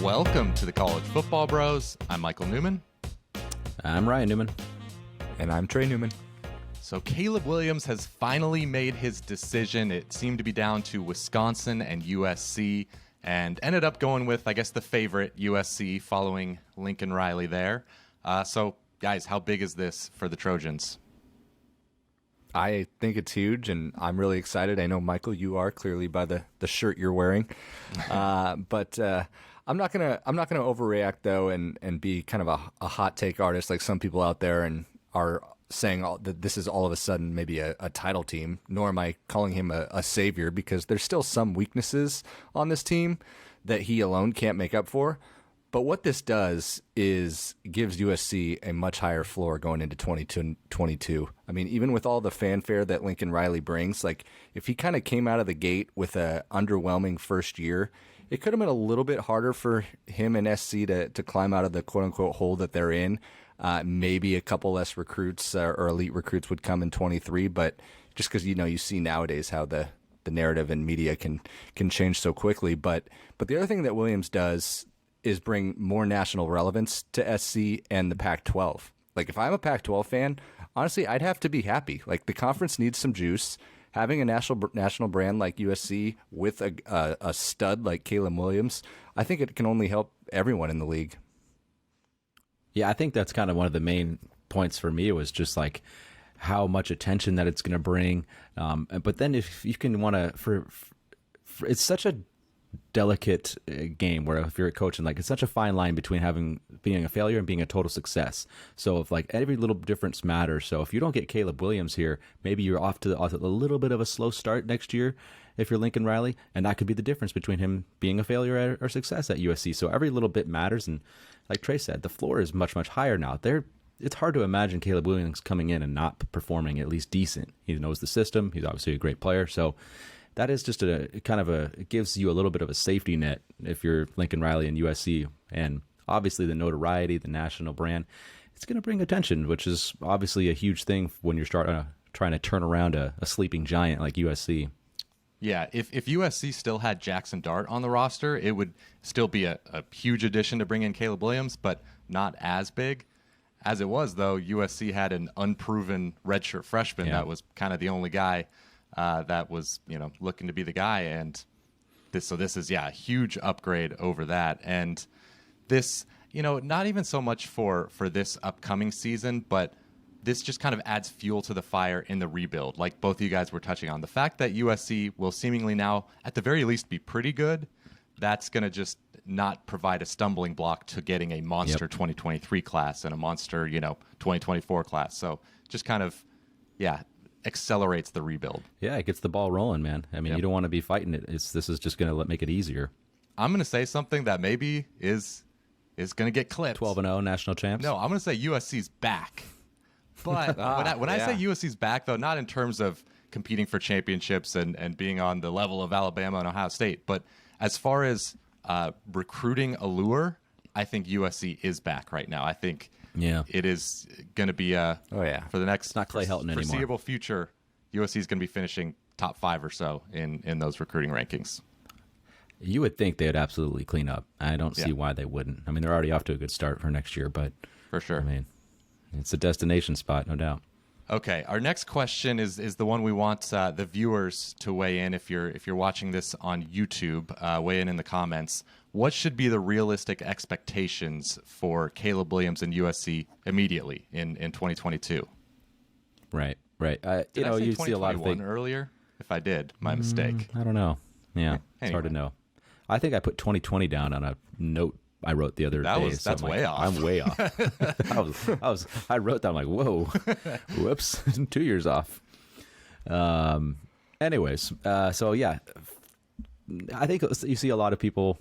Welcome to the College Football Bros. I'm Michael Newman. I'm Ryan Newman. And I'm Trey Newman. So Caleb Williams has finally made his decision. It seemed to be down to Wisconsin and USC and ended up going with, I guess, the favorite, USC, following Lincoln Riley there. So, guys, how big is this for the Trojans? I think it's huge, and I'm really excited. I know, Michael, you are clearly by the shirt you're wearing. But I'm not gonna overreact though, and be kind of a hot take artist like some people out there and are saying that this is all of a sudden maybe a title team. Nor am I calling him a savior, because there's still some weaknesses on this team that he alone can't make up for. But what this does is gives USC a much higher floor going into 2022. I mean, even with all the fanfare that Lincoln Riley brings, like if he kind of came out of the gate with a underwhelming first year, it could have been a little bit harder for him and SC to climb out of the quote-unquote hole that they're in. Maybe a couple less recruits or elite recruits would come in 23, but just because, you see nowadays how the narrative and media can change so quickly. But the other thing that Williams does is bring more national relevance to SC and the Pac-12. Like, if I'm a Pac-12 fan, honestly, I'd have to be happy. Like, the conference needs some juice. Having a national brand like USC with a stud like Caleb Williams, I think it can only help everyone in the league. Yeah, I think that's kind of one of the main points for me, was just like how much attention that it's going to bring. But then if you can want to, for it's such a delicate game where if you're a coach, and like it's such a fine line between being a failure and being a total success. So if like every little difference matters. So if you don't get Caleb Williams here, maybe you're off to a little bit of a slow start next year if you're Lincoln Riley, and that could be the difference between him being a failure or success at USC. So every little bit matters, and like Trey said, the floor is much, much higher now. It's hard to imagine Caleb Williams coming in and not performing at least decent. He knows the system. He's obviously a great player. So that is just it gives you a little bit of a safety net if you're Lincoln Riley and USC. And obviously the notoriety, the national brand, it's going to bring attention, which is obviously a huge thing when you're trying to turn around a sleeping giant like USC. Yeah, if USC still had Jackson Dart on the roster, it would still be a huge addition to bring in Caleb Williams, but not as big. As it was, though, USC had an unproven redshirt freshman that was kind of the only guy that was, looking to be the guy. And this is, a huge upgrade over that. And this, not even so much for this upcoming season, but this just kind of adds fuel to the fire in the rebuild, like both of you guys were touching on. The fact that USC will seemingly now, at the very least, be pretty good, that's going to just not provide a stumbling block to getting a monster 2023 class and a monster, 2024 class. So just kind of, accelerates the rebuild. Yeah, it gets the ball rolling, man. I mean, you don't want to be fighting it. This is just going to make it easier. I'm going to say something that maybe is going to get clipped. 12-0 national champs? No, I'm going to say USC's back. But when I say USC's back, though, not in terms of competing for championships and being on the level of Alabama and Ohio State, but as far as recruiting allure, I think USC is back right now. I think it is going to be for the next not Clay Helton foreseeable anymore. Future, USC is going to be finishing top 5 or so in those recruiting rankings. You would think they'd absolutely clean up. I don't see why they wouldn't. I mean, they're already off to a good start for next year, but for sure. I mean, it's a destination spot, no doubt. Okay, our next question is the one we want the viewers to weigh in. If you're watching this on YouTube, weigh in the comments. What should be the realistic expectations for Caleb Williams and USC immediately in 2022? Right. Did I say you see a lot of things earlier. If I did, my mistake. I don't know. Yeah, Anyway. It's hard to know. I think I put 2020 down on a note I wrote the other day. That's way off. I'm way off. I wrote that. I'm like, whoa, whoops, 2 years off. Anyways, so yeah, I think you see a lot of people,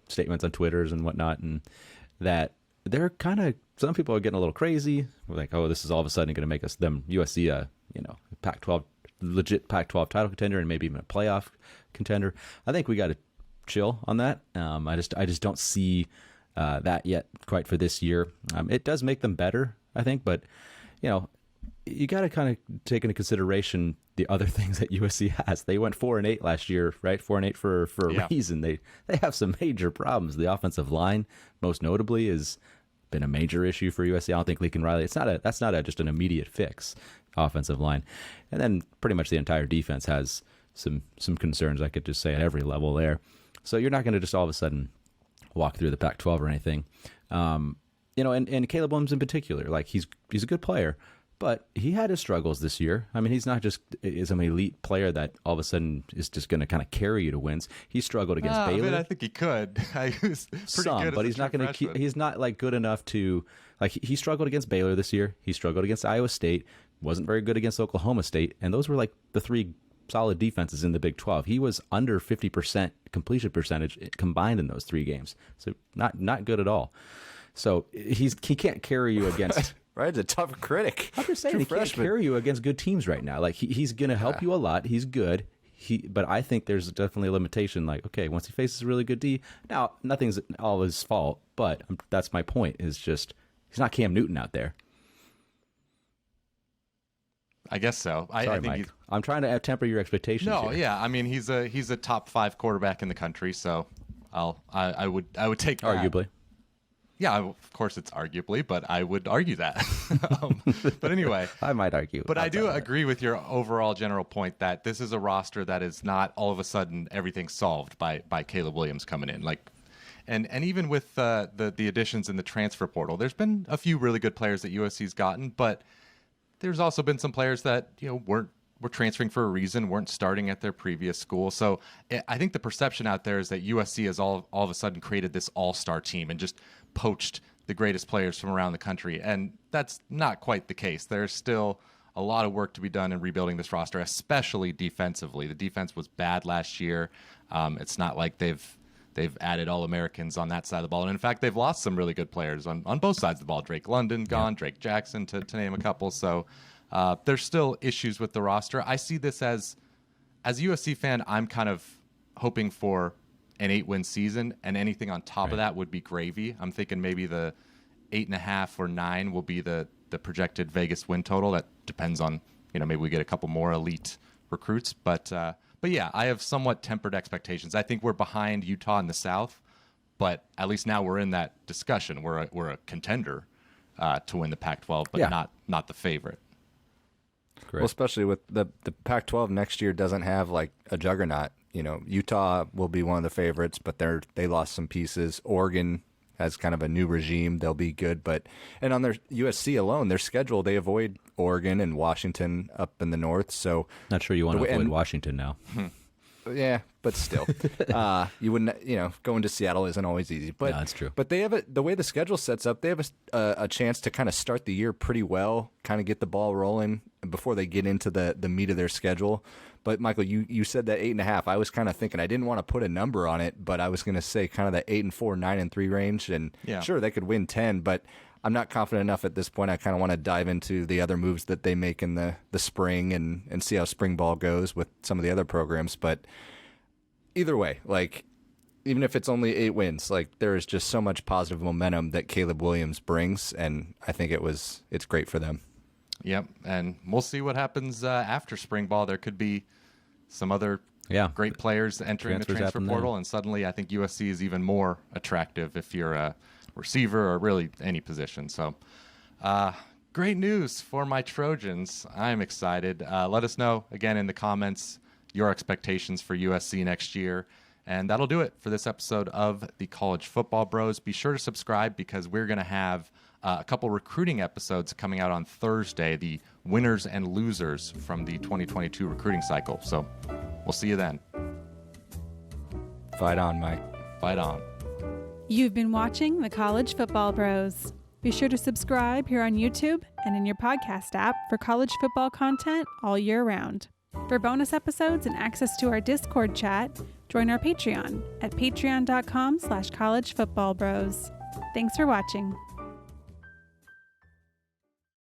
statements on Twitters and whatnot, and that they're kind of, some people are getting a little crazy. We're like, oh, this is all of a sudden going to make USC a Pac-12, legit Pac-12 title contender and maybe even a playoff contender. I think we got to chill on that. I just don't see that yet quite for this year. It does make them better, I think, but you got to kind of take into consideration the other things that USC has. They went 4-8 last year, right? 4-8 for a reason. They have some major problems. The offensive line, most notably, has been a major issue for USC. I don't think Lincoln Riley. That's not just an immediate fix. Offensive line, and then pretty much the entire defense has some concerns. I could just say at every level there. So you're not going to just all of a sudden walk through the Pac-12 or anything. And Caleb Williams in particular, like he's a good player, but he had his struggles this year. I mean, he's not just is an elite player that all of a sudden is just going to kind of carry you to wins. He struggled against Baylor. I think he could. He was pretty good but he's not going to. He's not like good enough to like. He struggled against Baylor this year. He struggled against Iowa State. Wasn't very good against Oklahoma State, and those were like the three solid defenses in the Big 12. He was under 50% completion percentage combined in those 3 games, so not good at all. So he can't carry you against. Right, it's a tough critic. I'm just saying he can't carry you against good teams right now. Like he's going to help you a lot. He's good. But I think there's definitely a limitation. Like, okay, once he faces a really good D, now nothing's all his fault. But that's my point. Is just he's not Cam Newton out there. I guess so. Sorry, I think Mike. I'm trying to temper your expectations. No, here. yeah. I mean, he's a top 5 quarterback in the country, so I would take that. Arguably. Yeah, of course it's arguably, but I would argue that. But anyway, I might argue. But I do agree with your overall general point that this is a roster that is not all of a sudden everything solved by Caleb Williams coming in. Like, and even with the additions in the transfer portal, there's been a few really good players that USC's gotten, but there's also been some players that were transferring for a reason, weren't starting at their previous school. So I think the perception out there is that USC has all of a sudden created this all-star team and just poached the greatest players from around the country. And that's not quite the case. There's still a lot of work to be done in rebuilding this roster, especially defensively. The defense was bad last year. It's not like they've added All-Americans on that side of the ball. And in fact, they've lost some really good players on both sides of the ball. Drake London gone, Drake Jackson to name a couple. So there's still issues with the roster. I see this as a USC fan, I'm kind of hoping for an 8-win season, and anything on top of that would be gravy. I'm thinking maybe the 8.5 or 9 will be the projected Vegas win total. That depends on, maybe we get a couple more elite recruits. But yeah, I have somewhat tempered expectations. I think we're behind Utah in the South, but at least now we're in that discussion. We're a contender to win the Pac-12, but not the favorite. Correct. Well, especially with the Pac-12 next year doesn't have like a juggernaut. Utah will be one of the favorites, but they lost some pieces. Oregon has kind of a new regime. They'll be good, and on their USC alone, their schedule, they avoid Oregon and Washington up in the north. So not sure you want to avoid Washington now. Yeah, but still, you wouldn't. Going to Seattle isn't always easy. But no, that's true. But they have the way the schedule sets up. They have a chance to kind of start the year pretty well, kind of get the ball rolling before they get into the meat of their schedule. But Michael, you said that 8.5. I was kind of thinking I didn't want to put a number on it, but I was going to say kind of the 8-4, 9-3 range, and sure they could win 10, but I'm not confident enough at this point. I kind of want to dive into the other moves that they make in the spring and see how spring ball goes with some of the other programs. But either way, like even if it's only 8 wins, like there is just so much positive momentum that Caleb Williams brings, and I think it's great for them. Yep, and we'll see what happens after spring ball. There could be some other great players entering the transfer portal, and suddenly I think USC is even more attractive if you're a receiver or really any position. So great news for my Trojans. I'm excited. Let us know, again, in the comments your expectations for USC next year. And that'll do it for this episode of the College Football Bros. Be sure to subscribe because we're going to have a couple recruiting episodes coming out on Thursday, the winners and losers from the 2022 recruiting cycle. So we'll see you then. Fight on, Mike. Fight on. You've been watching the College Football Bros. Be sure to subscribe here on YouTube and in your podcast app for college football content all year round. For bonus episodes and access to our Discord chat, join our Patreon at patreon.com/collegefootballbros. Thanks for watching.